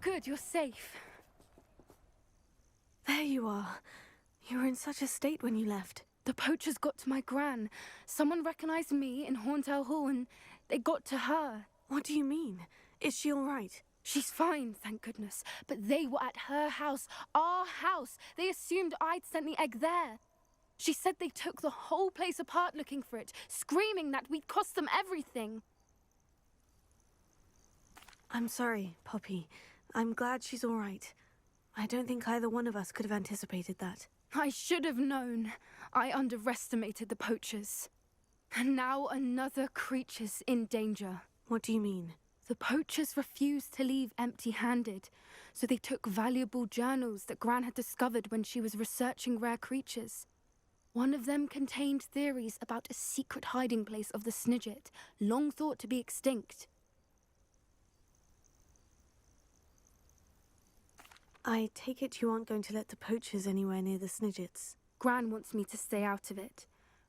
good, you're safe. There you are. You were in such a state when you left. The poachers got to my gran. Someone recognized me in Horntail Hall and they got to her. What do you mean? Is she all right? She's fine, thank goodness. But they were at her house, our house. They assumed I'd sent the egg there. She said they took the whole place apart looking for it, screaming that we'd cost them everything. I'm sorry, Poppy. I'm glad she's all right. I don't think either one of us could have anticipated that. I should have known. I underestimated the poachers. And now another creature's in danger. What do you mean? The poachers refused to leave empty-handed, so they took valuable journals that Gran had discovered when she was researching rare creatures. One of them contained theories about a secret hiding place of the Snidget, long thought to be extinct. I take it you aren't going to let the poachers anywhere near the Snidgets. Gran wants me to stay out of it,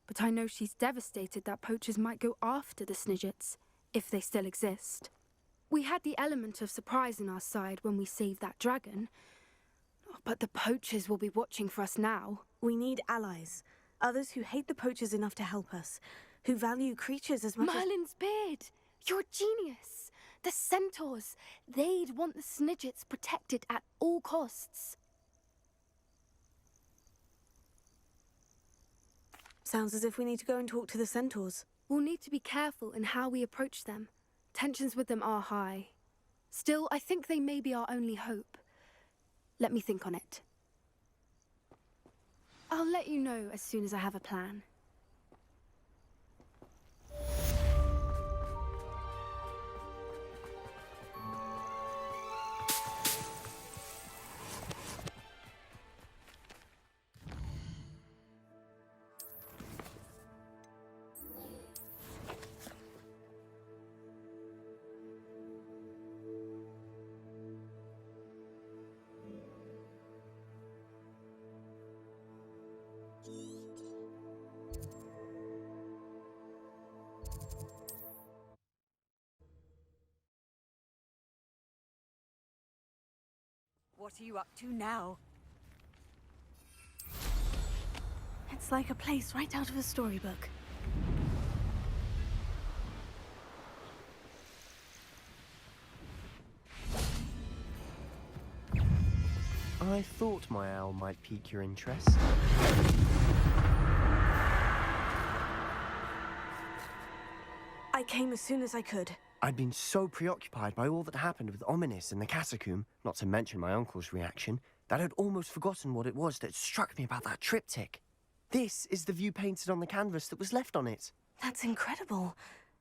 but I know she's devastated that poachers might go after the Snidgets, if they still exist. We had the element of surprise on our side when we saved that dragon, but the poachers will be watching for us now. We need allies. Others who hate the poachers enough to help us, who value creatures as much as... Merlin's beard! You're a genius! The centaurs! They'd want the Snidgets protected at all costs. Sounds as if we need to go and talk to the centaurs. We'll need to be careful in how we approach them. Tensions with them are high. Still, I think they may be our only hope. Let me think on it. I'll let you know as soon as I have a plan. What are you up to now? It's like a place right out of a storybook. I thought my owl might pique your interest. I came as soon as I could. I'd been so preoccupied by all that happened with Ominis and the catacomb, not to mention my uncle's reaction, that I'd almost forgotten what it was that struck me about that triptych. This is the view painted on the canvas that was left on it. That's incredible.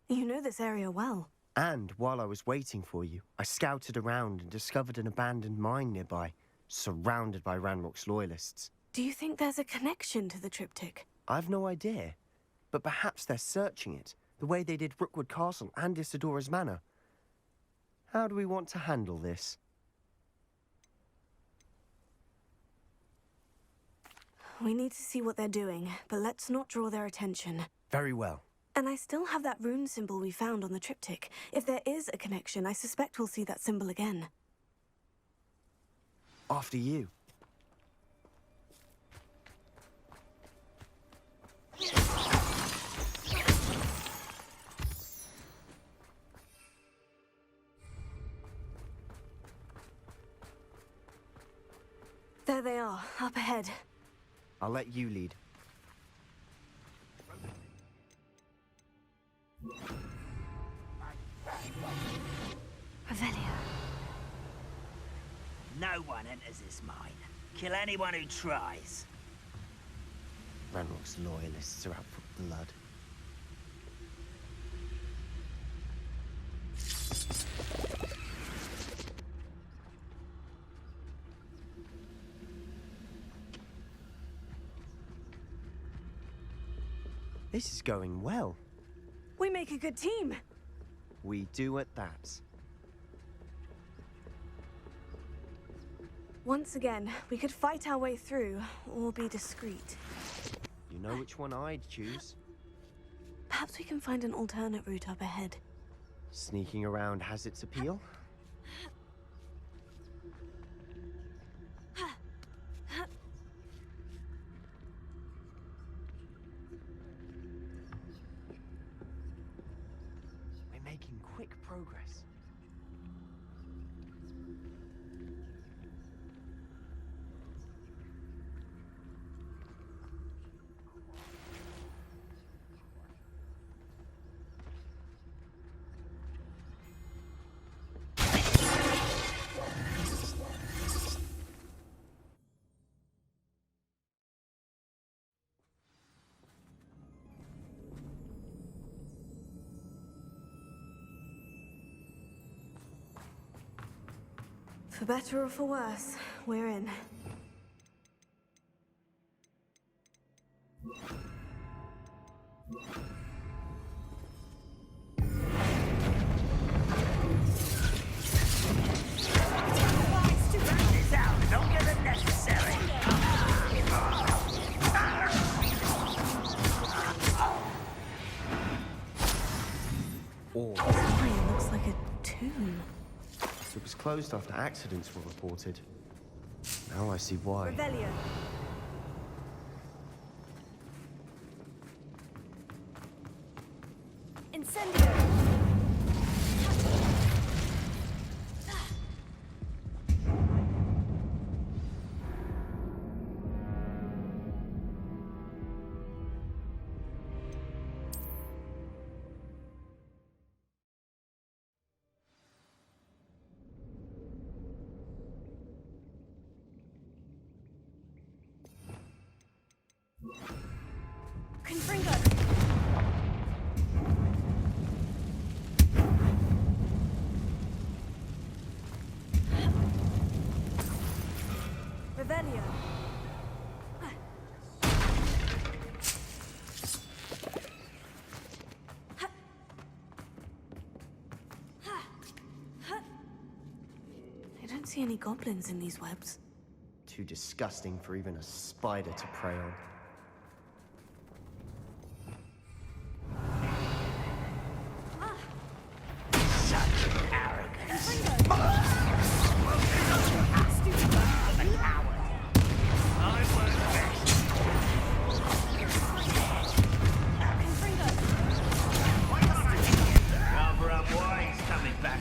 You know this area well. And while I was waiting for you, I scouted around and discovered an abandoned mine nearby, surrounded by Ranrock's loyalists. Do you think there's a connection to the triptych? I've no idea, but perhaps they're searching it, the way they did Rookwood Castle and Isidora's Manor. How do we want to handle this? We need to see what they're doing, but let's not draw their attention. Very well. And I still have that rune symbol we found on the triptych. If there is a connection, I suspect we'll see that symbol again. After you. There they are, up ahead. I'll let you lead. Revelio. No one enters this mine. Kill anyone who tries. Ranrock's loyalists are out for blood. This is going well. We make a good team. We do at that. Once again, we could fight our way through, or be discreet. You know which one I'd choose. Perhaps we can find an alternate route up ahead. Sneaking around has its appeal. For better or for worse, we're in. This out longer than necessary. Or This mine looks like a tomb. it was closed after accidents were reported. Now I see why. Revelio. Incendio. Confringo. Revelio. I don't see any goblins in these webs. Too disgusting for even a spider to prey on. Such arrogance. Confringo. Stupid. A coward. I work best. Confringo. Cover up why he's coming back.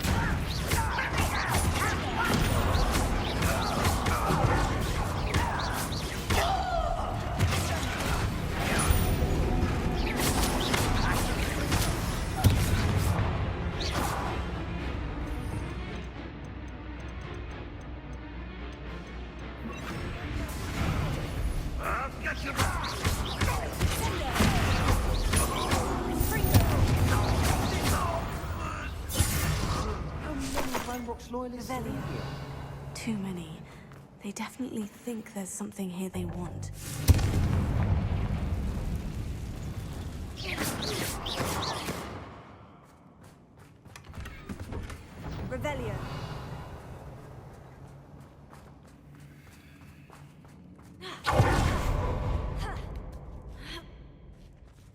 I'll get you back. Revelio. Too many. They definitely think there's something here they want. Revelio.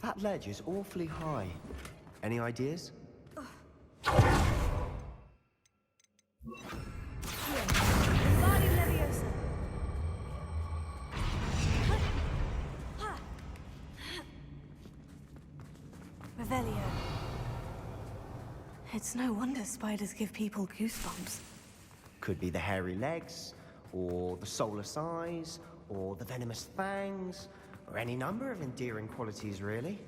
That ledge is awfully high. Any ideas? Body Leviosa. Revelio. It's no wonder spiders give people goosebumps. Could be the hairy legs, or the soulless eyes, or the venomous fangs, or any number of endearing qualities, really.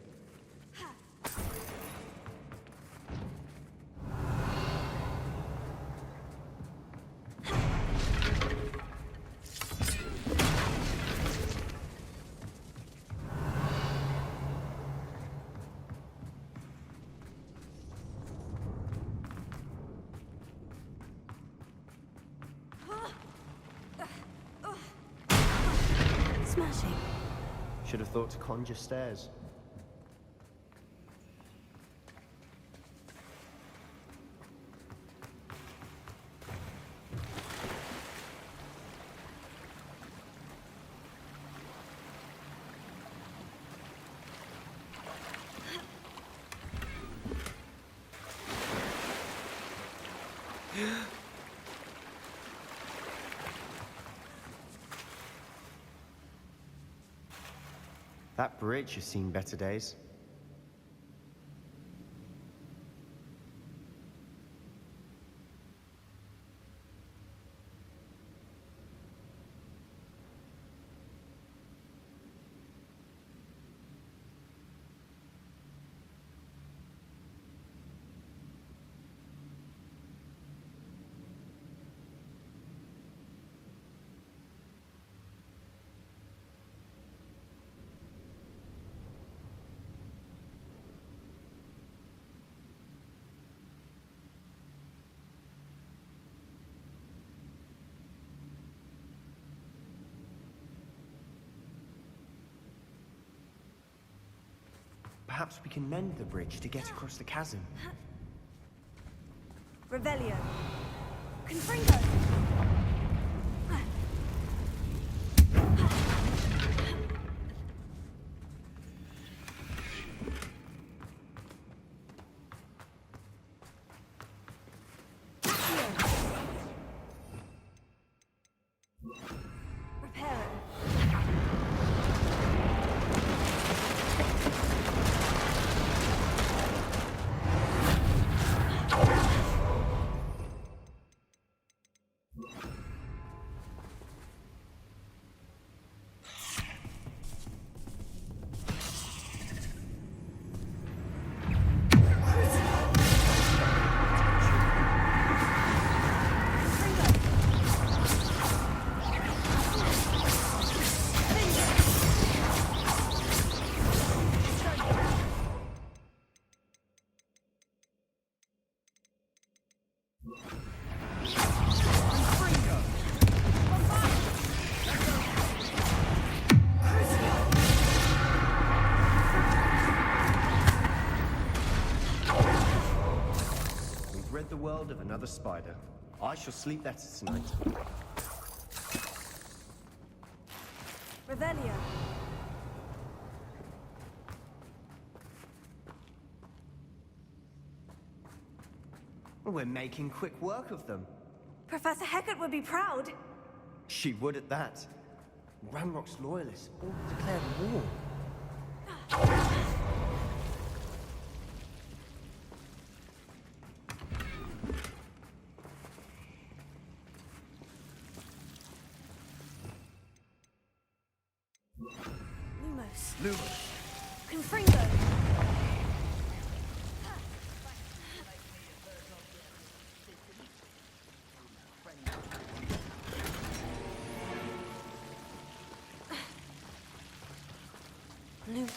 Smashing. Should have thought to conjure stairs. That bridge has seen better days. Perhaps we can mend the bridge to get across the chasm. Revelio. Confringo. Rid the world of another spider. I shall sleep better tonight. Revelio. We're making quick work of them. Professor Hecat would be proud. She would at that. Ranrock's loyalists all declared war. Lumos. Confringo.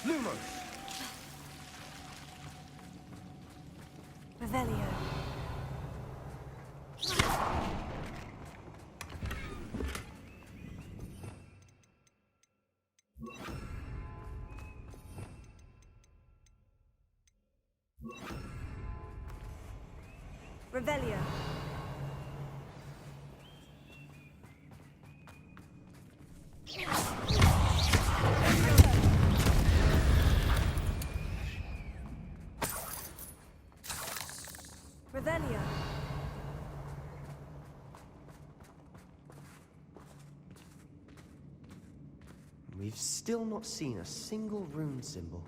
Lumos. Revelio. Revelio. Revelio. We've still not seen a single rune symbol.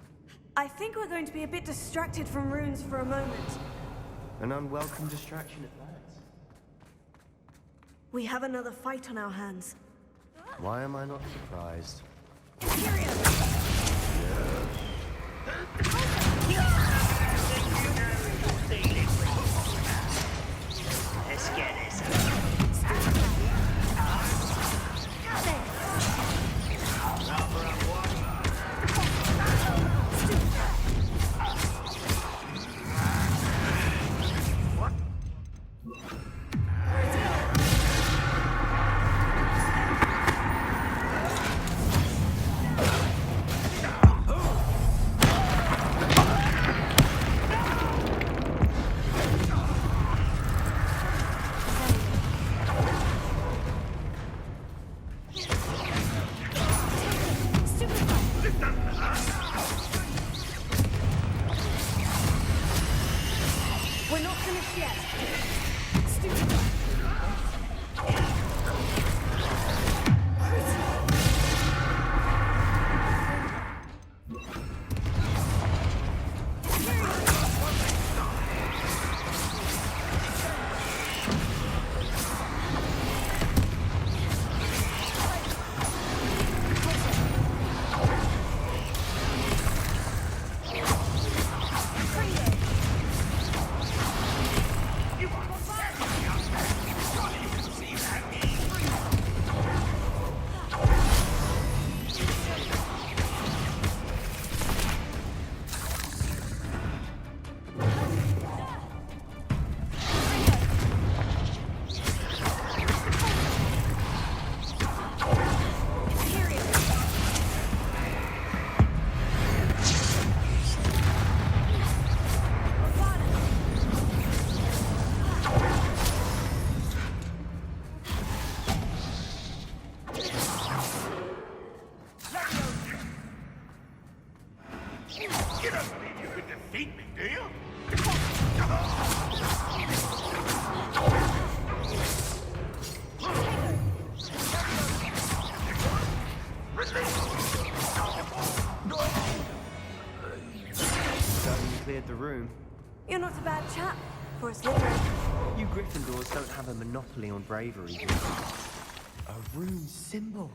I think we're going to be a bit distracted from runes for a moment. An unwelcome distraction at that. We have another fight on our hands. Why am I not surprised? Let's get this. You're not a bad chap for a Slytherin. You Gryffindors don't have a monopoly on bravery. A rune symbol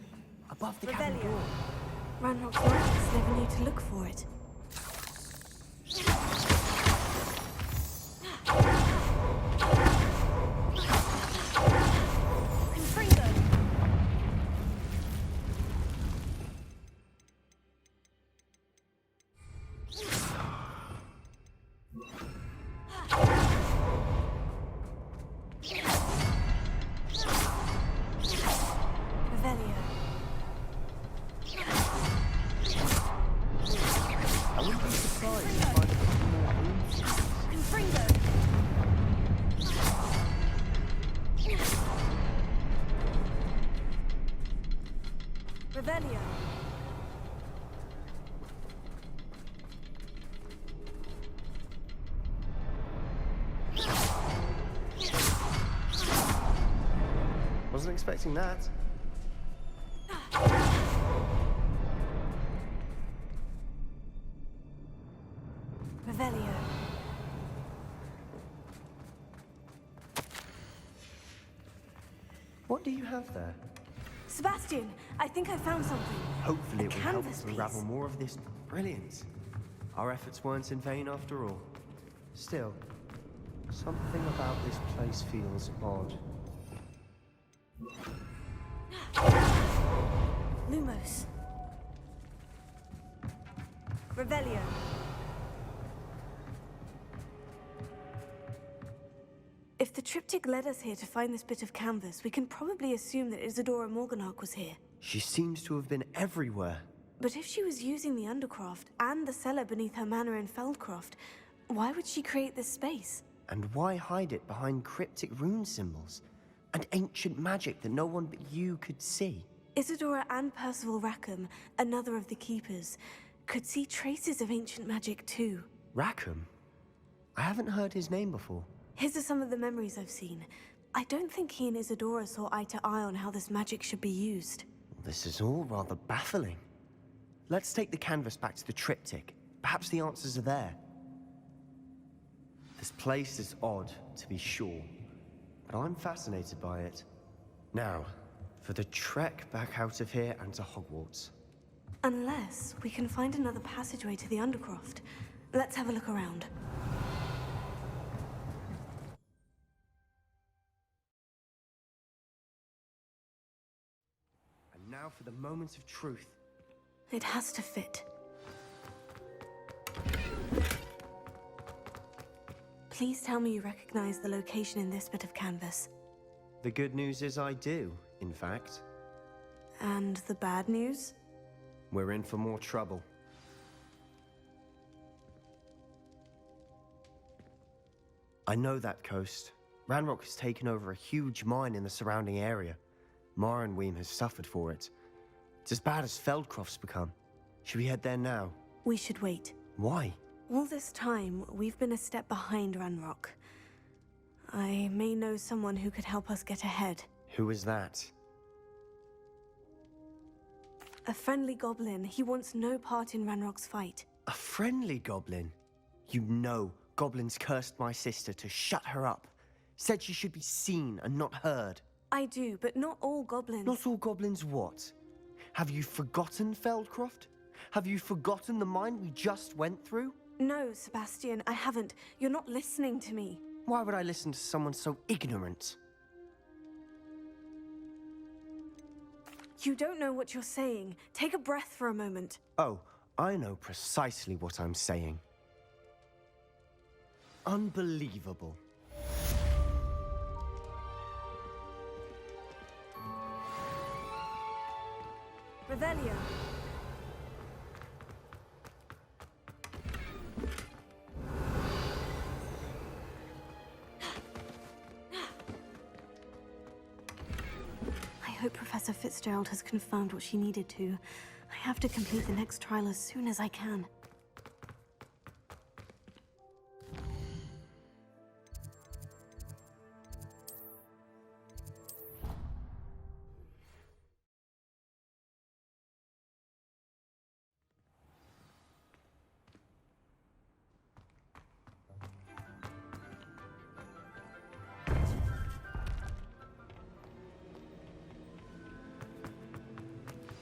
above the cabin Revelio. door. Ranrock's Knights never knew to look for it. Confringo. Revelio. I wouldn't be surprised to find a couple more rune symbols. Confringo. Revelio. Wasn't expecting that. Revelio. What do you have there? Sebastian, I think I found something. Hopefully it will help canvas us unravel piece. more of this brilliance. Our efforts weren't in vain after all. Still, something about this place feels odd. Lumos. Revelio. If the triptych led us here to find this bit of canvas, we can probably assume that Isadora Morganach was here. She seems to have been everywhere. But if she was using the Undercroft and the cellar beneath her manor in Feldcroft, why would she create this space? And why hide it behind cryptic rune symbols? And ancient magic that no one but you could see? Isadora and Percival Rackham, another of the Keepers, could see traces of ancient magic too. Rackham? I haven't heard his name before. His are some of the memories I've seen. I don't think he and Isadora saw eye to eye on how this magic should be used. This is all rather baffling. Let's take the canvas back to the triptych. Perhaps the answers are there. This place is odd, to be sure, but I'm fascinated by it. Now, for the trek back out of here and to Hogwarts. Unless we can find another passageway to the Undercroft. Let's have a look around. And now for the moment of truth. It has to fit. Please tell me you recognize the location in this bit of canvas. The good news is I do, in fact. And the bad news? We're in for more trouble. I know that coast. Ranrock has taken over a huge mine in the surrounding area. Mornweem has suffered for it. It's as bad as Feldcroft's become. Should we head there now? We should wait. Why? All this time, we've been a step behind Ranrock. I may know someone who could help us get ahead. Who is that? A friendly goblin. He wants no part in Ranrock's fight. A friendly goblin? You know goblins cursed my sister to shut her up. Said she should be seen and not heard. I do, but not all goblins. Not all goblins what? Have you forgotten Feldcroft? Have you forgotten the mine we just went through? No, Sebastian, I haven't. You're not listening to me. Why would I listen to someone so ignorant? You don't know what you're saying. Take a breath for a moment. Oh, I know precisely what I'm saying. Unbelievable. Revelio. I hope Professor Fitzgerald has confirmed what she needed to. I have to complete the next trial as soon as I can.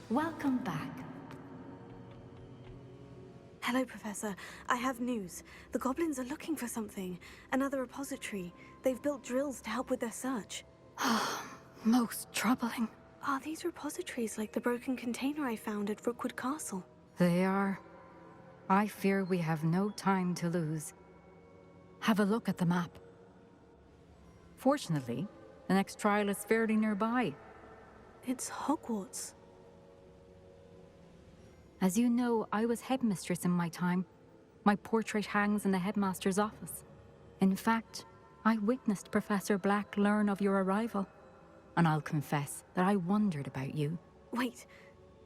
Welcome back. Hello, Professor. I have news. The goblins are looking for something. Another repository. They've built drills to help with their search. Most troubling. Are these repositories like the broken container I found at Rookwood Castle? They are. I fear we have no time to lose. Have a look at the map. Fortunately, the next trial is fairly nearby. It's Hogwarts. As you know, I was headmistress in my time. My portrait hangs in the headmaster's office. In fact, I witnessed Professor Black learn of your arrival. And I'll confess that I wondered about you. Wait,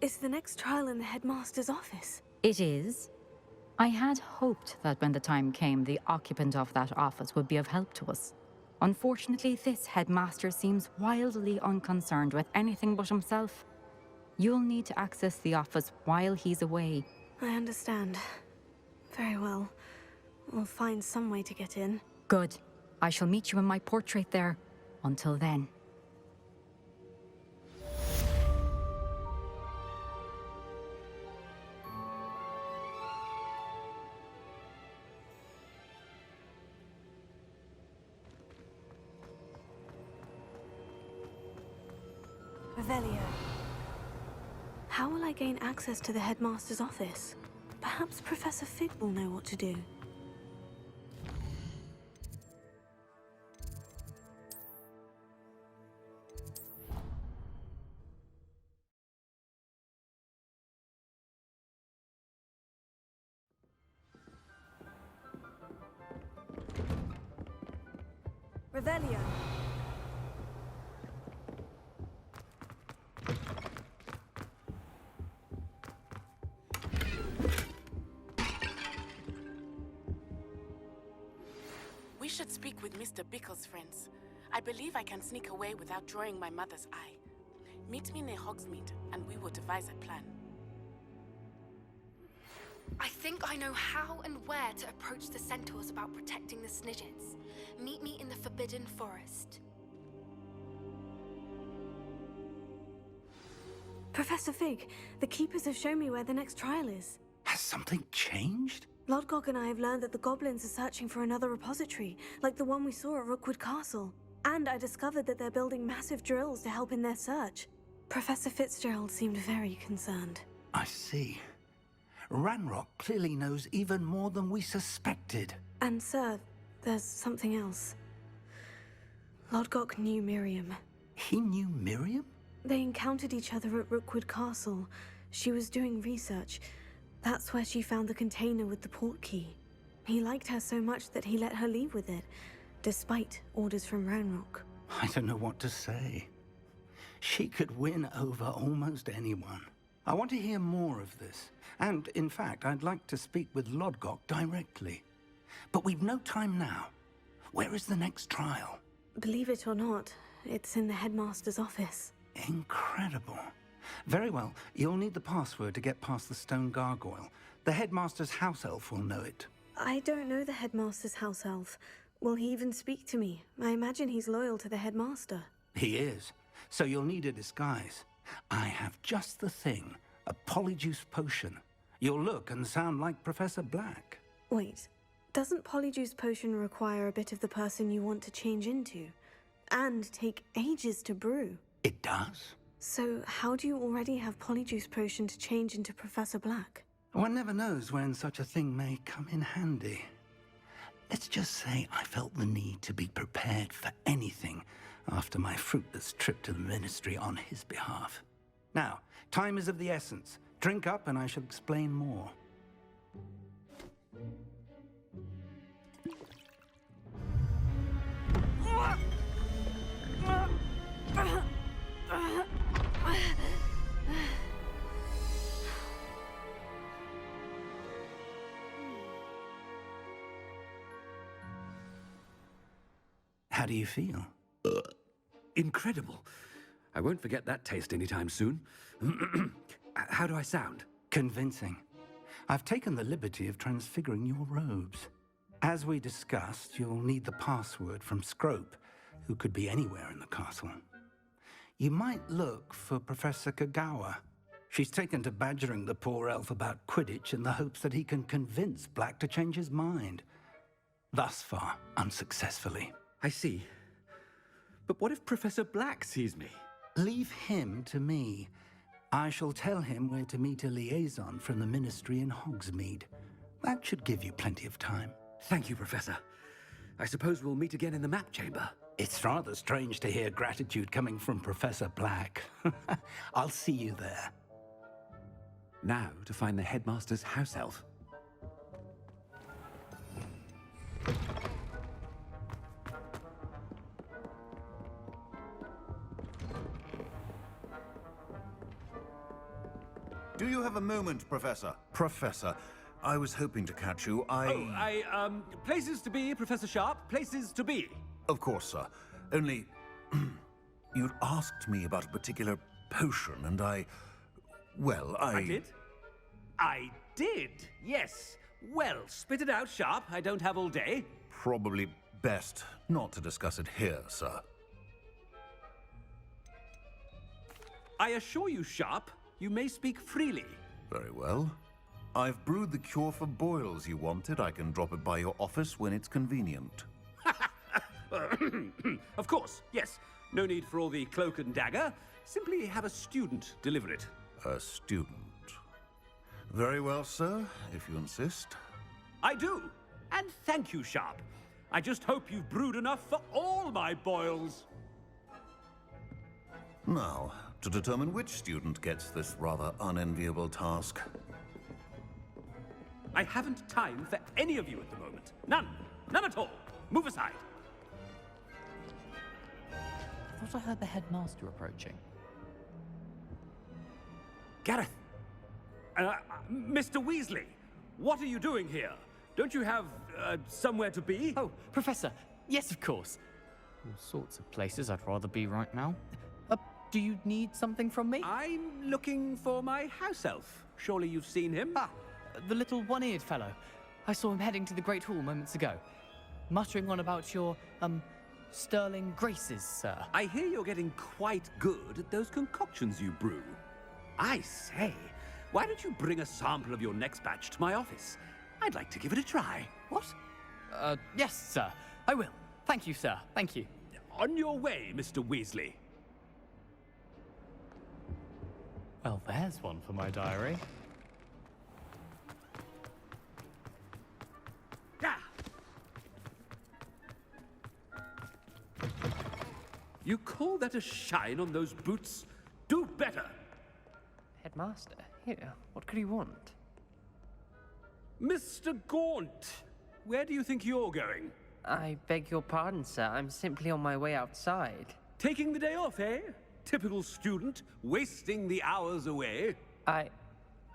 is the next trial in the headmaster's office? It is. I had hoped that when the time came, the occupant of that office would be of help to us. Unfortunately, this headmaster seems wildly unconcerned with anything but himself. You'll need to access the office while he's away. I understand. Very well. We'll find some way to get in. Good. I shall meet you in my portrait there. Until then. Revelio. How will I gain access to the headmaster's office? Perhaps Professor Fig will know what to do. Revelio. We should speak with Mr. Bickle's friends. I believe I can sneak away without drawing my mother's eye. Meet me near Hogsmeade, and we will devise a plan. I think I know how and where to approach the centaurs about protecting the Snidgets. Meet me in the Forbidden Forest. Professor Fig, the Keepers have shown me where the next trial is. Has something changed? Lodgok and I have learned that the goblins are searching for another repository, like the one we saw at Rookwood Castle. And I discovered that they're building massive drills to help in their search. Professor Fitzgerald seemed very concerned. I see. Ranrock clearly knows even more than we suspected. And sir, there's something else. Lodgok knew Miriam. He knew Miriam? They encountered each other at Rookwood Castle. She was doing research. That's where she found the container with the port key. He liked her so much that he let her leave with it, despite orders from Ranrock. I don't know what to say. She could win over almost anyone. I want to hear more of this. And, in fact, I'd like to speak with Lodgok directly. But we've no time now. Where is the next trial? Believe it or not, it's in the headmaster's office. Incredible. Very well, you'll need the password to get past the stone gargoyle. The headmaster's house elf will know it. I don't know the headmaster's house elf. Will he even speak to me? I imagine he's loyal to the headmaster. He is. So you'll need a disguise. I have just the thing. A polyjuice potion. You'll look and sound like Professor Black. Wait, doesn't polyjuice potion require a bit of the person you want to change into? And take ages to brew? It does. So how do you already have polyjuice potion to change into Professor Black? One never knows when such a thing may come in handy. Let's just say I felt the need to be prepared for anything after my fruitless trip to the Ministry on his behalf. Now, time is of the essence. Drink up and I shall explain more. How do you feel? Incredible. I won't forget that taste anytime soon. How do I sound? Convincing. I've taken the liberty of transfiguring your robes. As we discussed, you'll need the password from Scrope, who could be anywhere in the castle. You might look for Professor Kagawa. She's taken to badgering the poor elf about Quidditch in the hopes that he can convince Black to change his mind. Thus far, unsuccessfully. I see. But what if Professor Black sees me? Leave him to me. I shall tell him where to meet a liaison from the Ministry in Hogsmeade. That should give you plenty of time. Thank you, Professor. I suppose we'll meet again in the map chamber. It's rather strange to hear gratitude coming from Professor Black. I'll see you there. Now to find the headmaster's house elf. Do you have a moment, Professor? Professor, I was hoping to catch you. Places to be, Professor Sharp. Places to be. Of course, sir. Only... you'd asked me about a particular potion, and well, I did? I did, yes. Well, spit it out, Sharp. I don't have all day. Probably best not to discuss it here, sir. I assure you, Sharp, you may speak freely. Very well. I've brewed the cure for boils you wanted. I can drop it by your office when it's convenient. Of course, yes. No need for all the cloak and dagger. Simply have a student deliver it. A student. Very well, sir, if you insist. I do. And thank you, Sharp. I just hope you've brewed enough for all my boils. Now, to determine which student gets this rather unenviable task. I haven't time for any of you at the moment. None. None at all. Move aside. I thought I heard the headmaster approaching. Gareth. Mr. Weasley, what are you doing here? Don't you have, somewhere to be? Oh, Professor. Yes, of course. All sorts of places I'd rather be right now. Do you need something from me? I'm looking for my house elf. Surely you've seen him? Ah, the little one-eared fellow. I saw him heading to the Great Hall moments ago, muttering on about your, sterling graces, sir. I hear you're getting quite good at those concoctions you brew. I say, why don't you bring a sample of your next batch to my office? I'd like to give it a try. What? Yes, sir. I will. Thank you, sir. Thank you. On your way, Mr. Weasley. Well, there's one for my diary. Ah! You call that a shine on those boots? Do better! Headmaster, here, what could he want? Mr. Gaunt, where do you think you're going? I beg your pardon, sir. I'm simply on my way outside. Taking the day off, eh? Typical student, wasting the hours away. I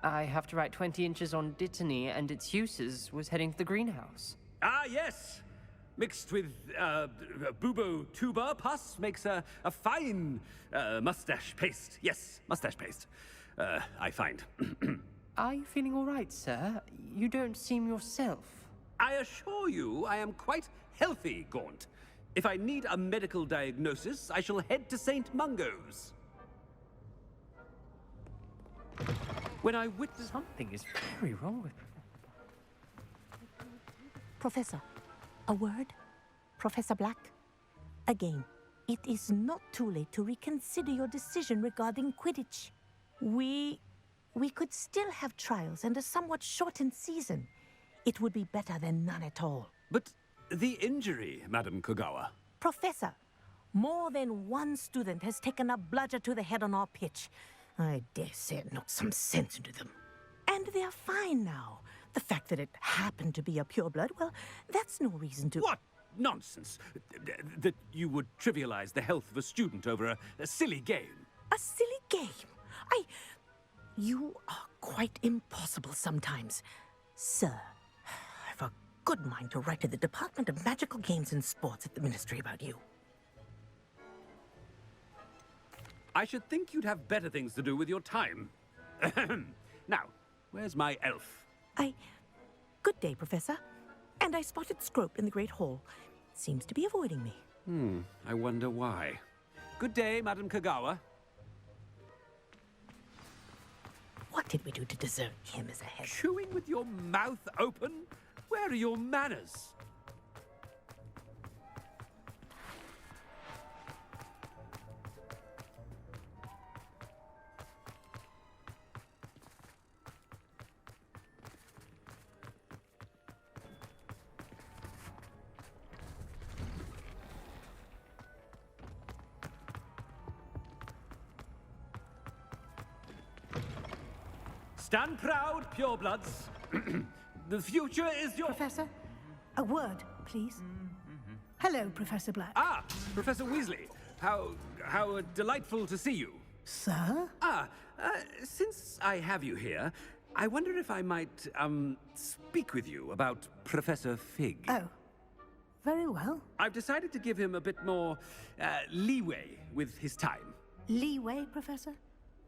have to write 20 inches on Dittany and its uses. Was heading to the greenhouse. Ah, yes. Mixed with bubo tuber pus makes a fine mustache paste. Yes, mustache paste. I find. Are you feeling all right, sir? You don't seem yourself. I assure you I am quite healthy, Gaunt. If I need a medical diagnosis, I shall head to St. Mungo's. When I witness... Something is very wrong with... Professor, a word? Professor Black? Again, it is not too late to reconsider your decision regarding Quidditch. We could still have trials and a somewhat shortened season. It would be better than none at all. But the injury, Madam Kogawa. Professor, more than one student has taken a bludger to the head on our pitch. I dare say it knocked some sense into them. And they're fine now. The fact that it happened to be a pureblood, well, that's no reason to... What nonsense! That you would trivialize the health of a student over a silly game. A silly game? You are quite impossible sometimes. Sir, I've a good mind to write to the Department of Magical Games and Sports at the Ministry about you. I should think you'd have better things to do with your time. Now, where's my elf? Good day, Professor. And I spotted Scrope in the Great Hall. Seems to be avoiding me. I wonder why. Good day, Madam Kogawa. What did we do to deserve him as a head? Chewing with your mouth open? Where are your manners? Stand proud, purebloods. The future is your... Professor, a word, please. Hello, Professor Black. Ah, Professor Weasley. How delightful to see you. Sir? Since I have you here, I wonder if I might, speak with you about Professor Fig. Oh, very well. I've decided to give him a bit more, leeway with his time. Leeway, Professor?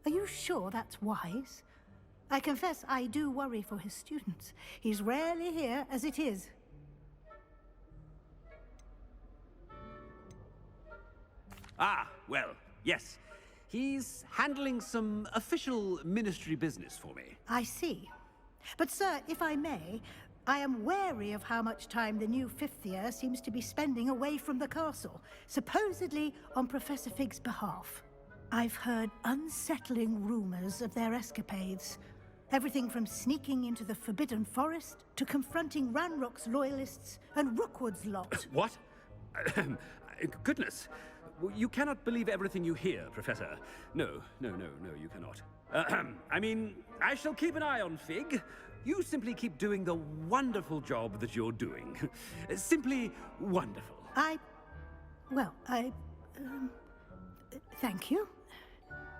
Are you sure that's wise? I confess I do worry for his students. He's rarely here as it is. Ah, well, yes. He's handling some official ministry business for me. I see. But, sir, if I may, I am wary of how much time the new fifth year seems to be spending away from the castle, supposedly on Professor Fig's behalf. I've heard unsettling rumors of their escapades. Everything from sneaking into the Forbidden Forest to confronting Ranrock's loyalists and Rookwood's lot. What? Goodness. You cannot believe everything you hear, Professor. No, you cannot. I mean, I shall keep an eye on Fig. You simply keep doing the wonderful job that you're doing. Simply wonderful. Thank you.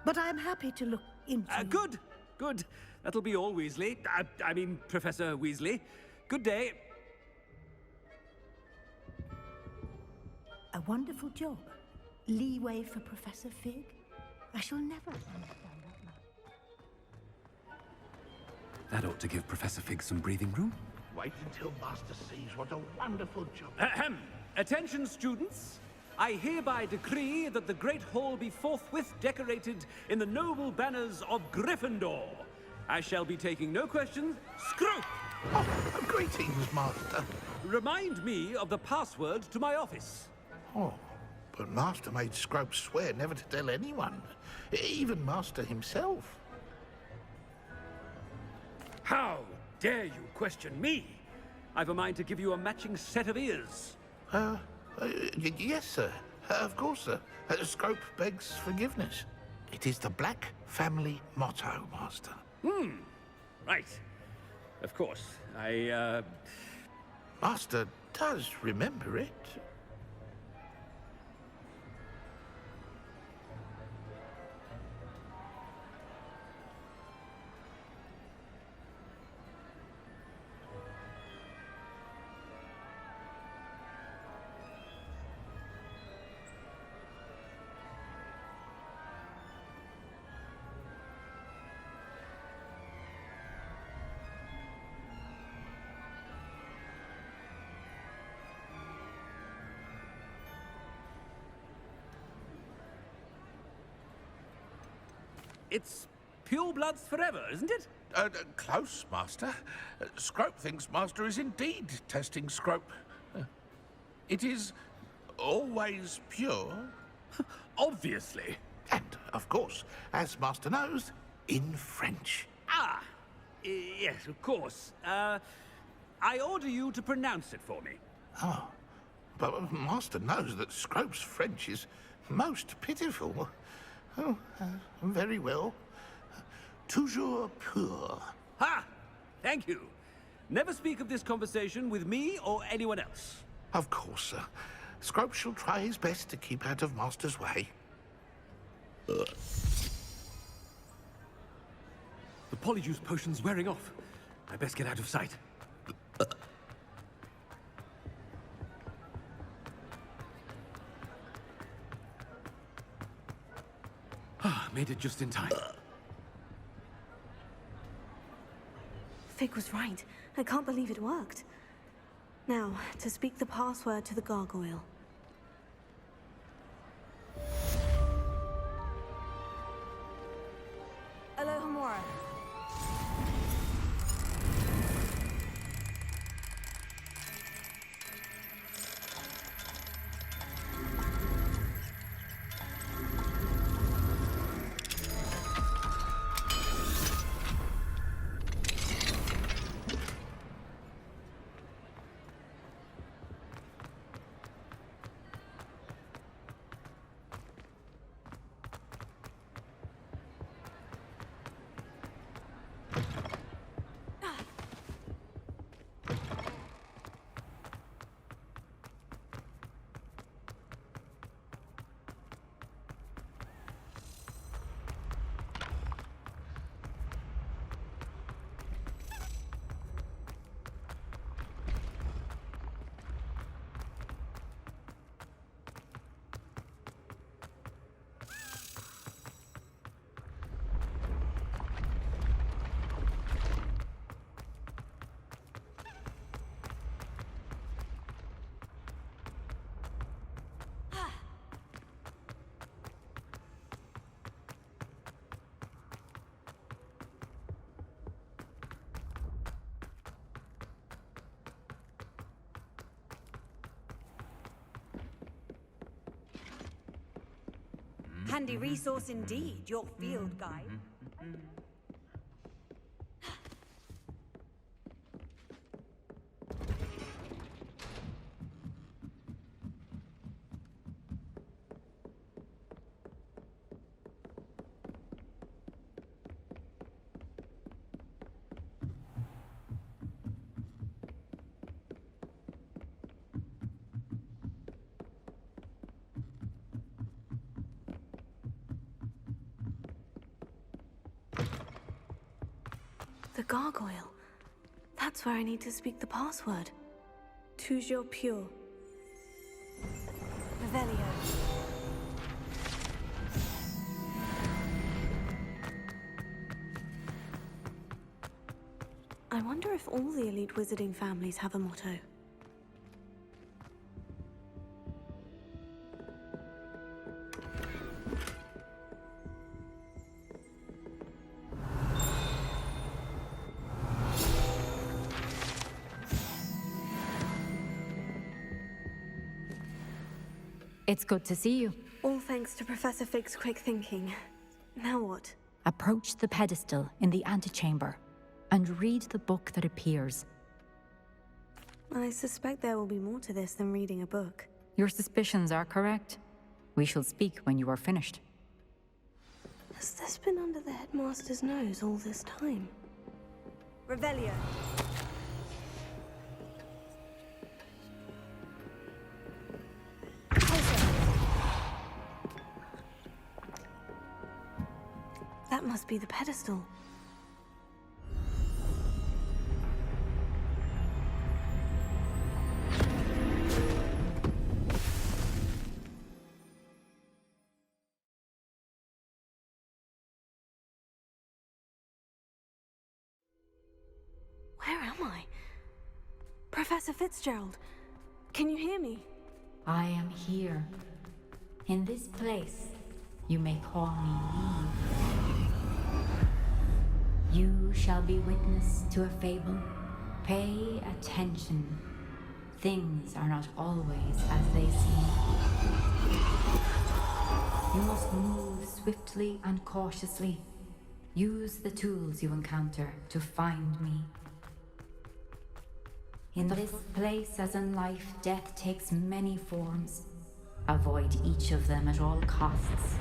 But I'm happy to look into... Good. That'll be all, Weasley. I mean, Professor Weasley. Good day. A wonderful job. Leeway for Professor Fig? I shall never understand that man. That ought to give Professor Fig some breathing room. Wait until Master sees what a wonderful job. Attention, students. I hereby decree that the Great Hall be forthwith decorated in the noble banners of Gryffindor. I shall be taking no questions. Scrope! Oh, greetings, Master. Remind me of the password to my office. Oh, but Master made Scrope swear never to tell anyone, even Master himself. How dare you question me? I've a mind to give you a matching set of ears. Yes, sir. Of course, sir. Scrope begs forgiveness. It is the Black family motto, Master. Right. Of course. Master does remember it. It's purebloods forever, isn't it? Close, Master. Scrope thinks Master is indeed testing Scrope. It is always pure. Obviously. And, of course, as Master knows, in French. Yes, of course. I order you to pronounce it for me. Oh, but Master knows that Scrope's French is most pitiful. Oh, very well. Toujours pur. Ha! Thank you. Never speak of this conversation with me or anyone else. Of course, sir. Scrope shall try his best to keep out of Master's way. The polyjuice potion's wearing off. I best get out of sight. Made it just in time. Fig was right. I can't believe it worked. Now, to speak the password to the gargoyle. Alohomora. Handy resource indeed, your field guide. The gargoyle. That's where I need to speak the password. Toujours pure. Revelio. I wonder if all the elite wizarding families have a motto. It's good to see you. All thanks to Professor Fig's quick thinking. Now what? Approach the pedestal in the antechamber and read the book that appears. I suspect there will be more to this than reading a book. Your suspicions are correct. We shall speak when you are finished. Has this been under the headmaster's nose all this time? Revelio. That must be the pedestal. Where am I? Professor Fitzgerald, can you hear me? I am here. In this place, you may call me Eve. You shall be witness to a fable. Pay attention. Things are not always as they seem. You must move swiftly and cautiously. Use the tools you encounter to find me. In this place, as in life, death takes many forms. Avoid each of them at all costs.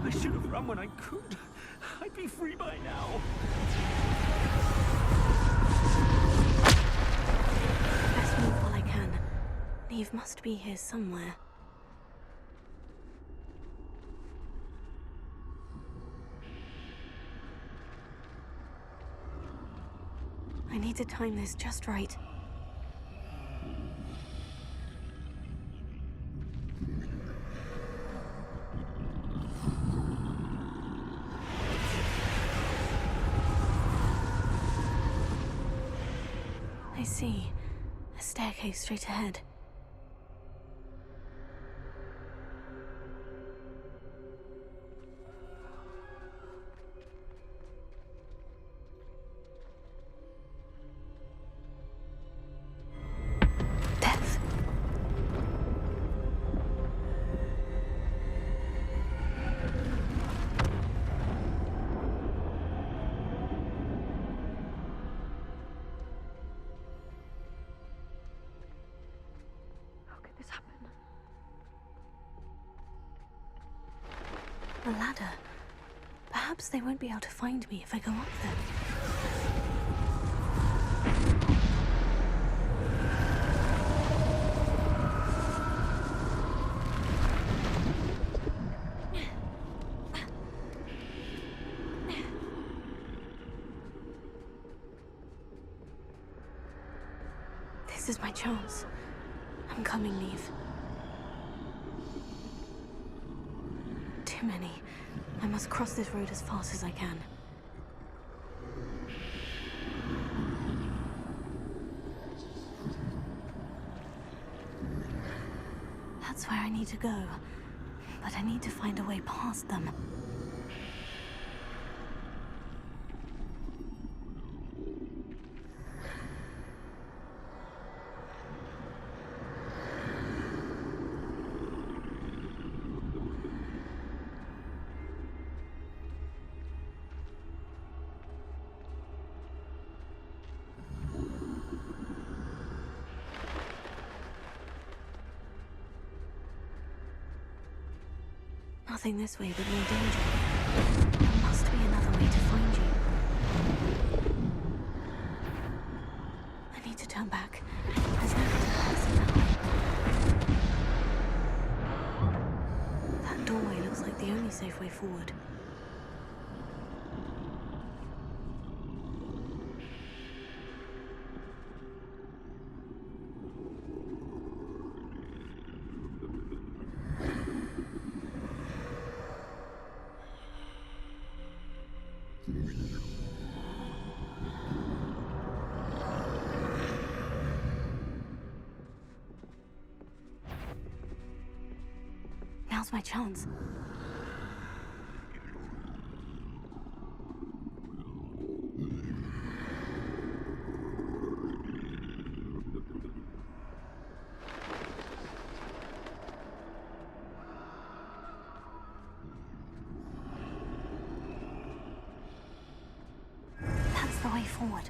I should have run when I could. I'd be free by now. Best move while I can. Neve must be here somewhere. I need to time this just right. I see. A staircase straight ahead. Death. A ladder. Perhaps they won't be able to find me if I go up there. my chance. I'm coming, Neve. Too many. I must cross this road as fast as I can. That's where I need to go. But I need to find a way past them. Nothing this way but more danger. There must be another way to find you. I need to turn back. There's no other person behind. That doorway looks like the only safe way forward. Now's my chance. That's the way forward.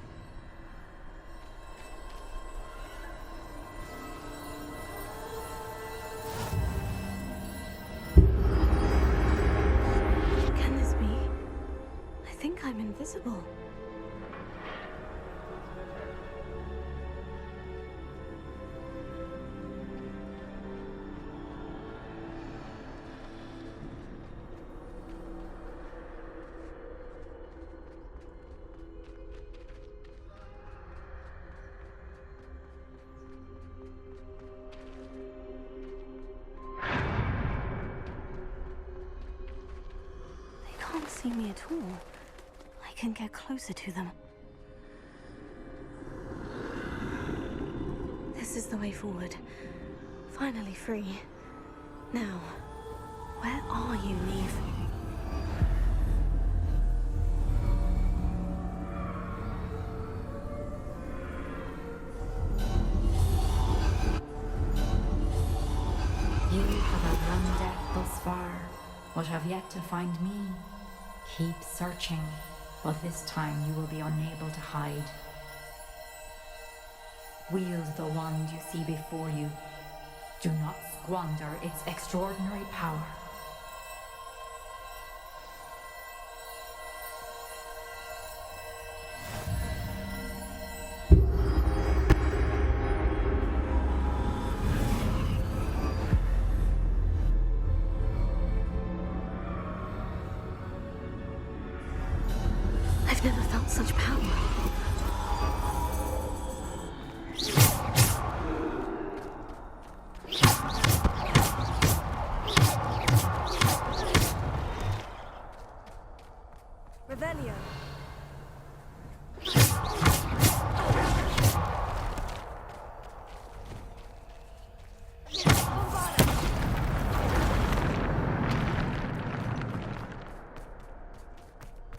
I'm invisible. They can't see me at all. I can get closer to them. This is the way forward. Finally free. Now, where are you, Neve? You have outrun death thus far, but have yet to find me. Keep searching, but this time you will be unable to hide. Wield the wand you see before you. Do not squander its extraordinary power. I've never felt such power. Revelio.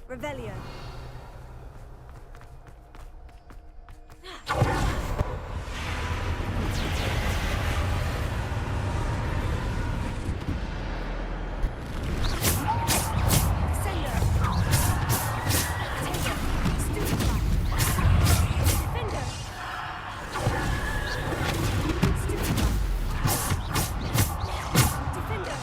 Revelio. Defender!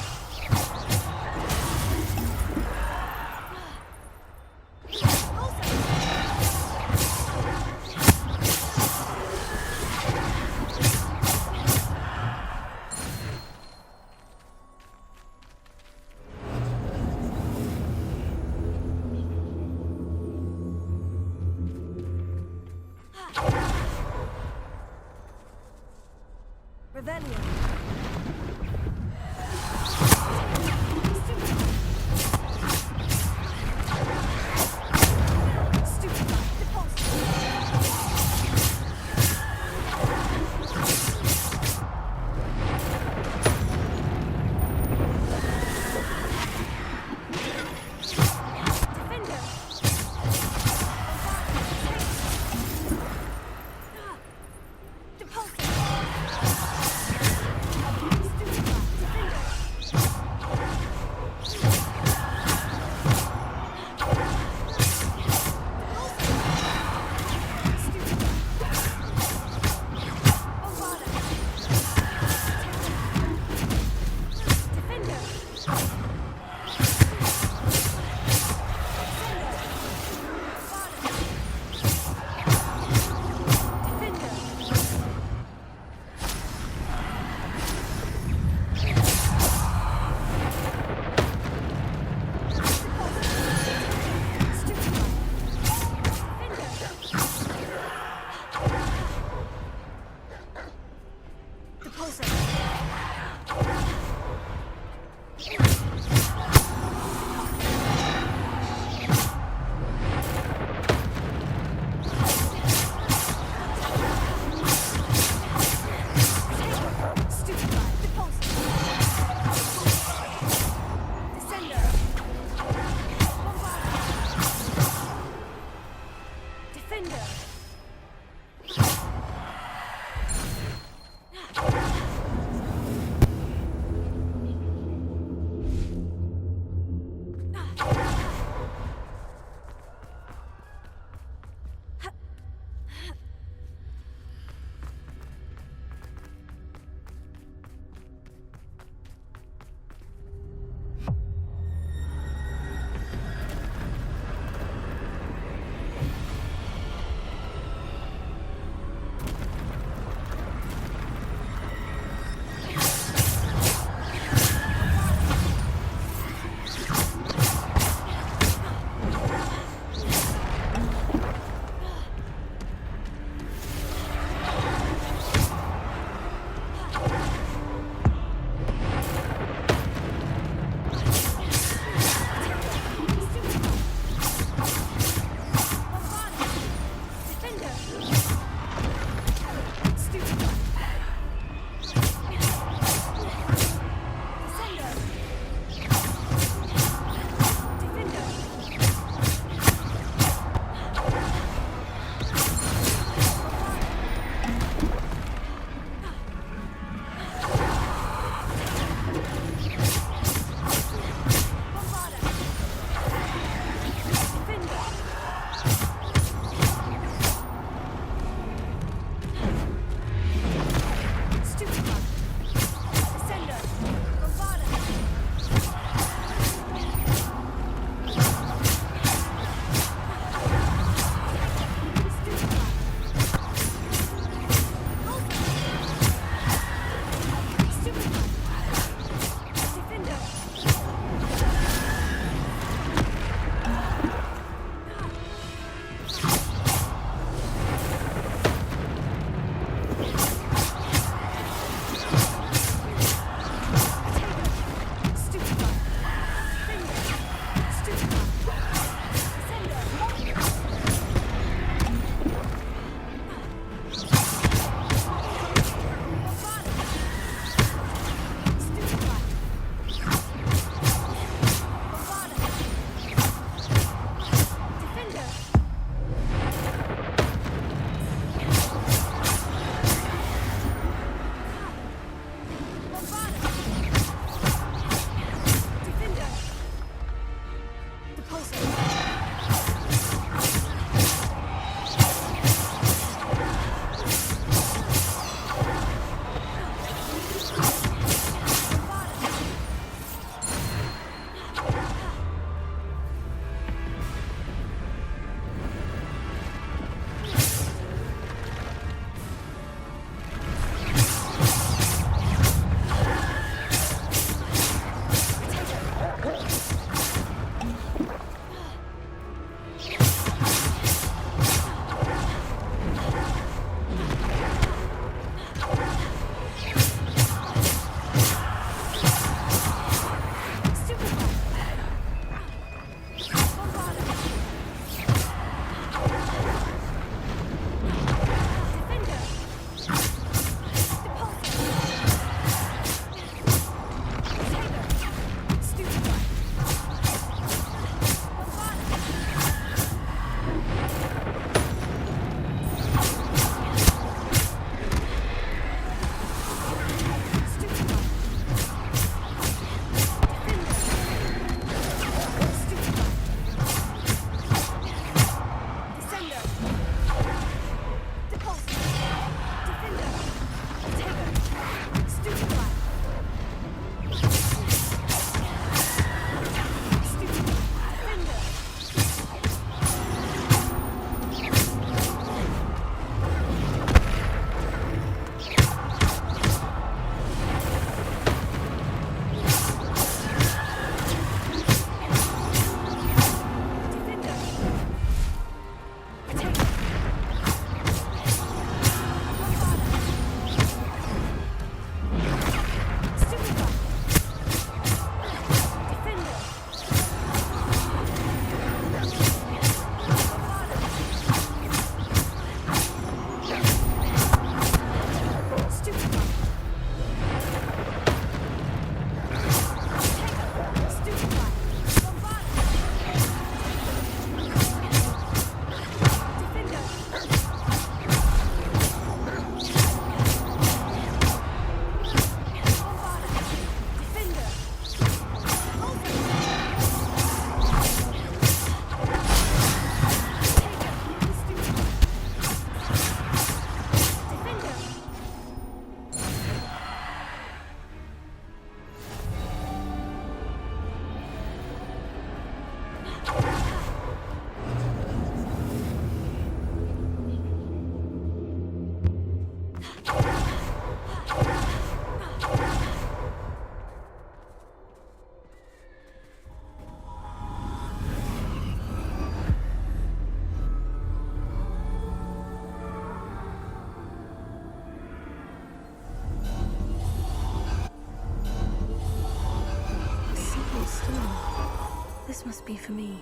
This must be for me.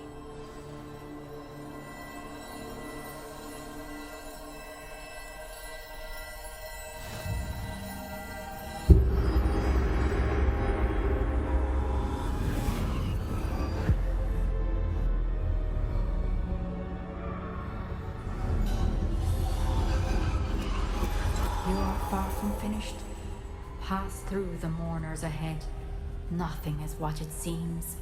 You are far from finished. Pass through the mourners ahead. Nothing is what it seems.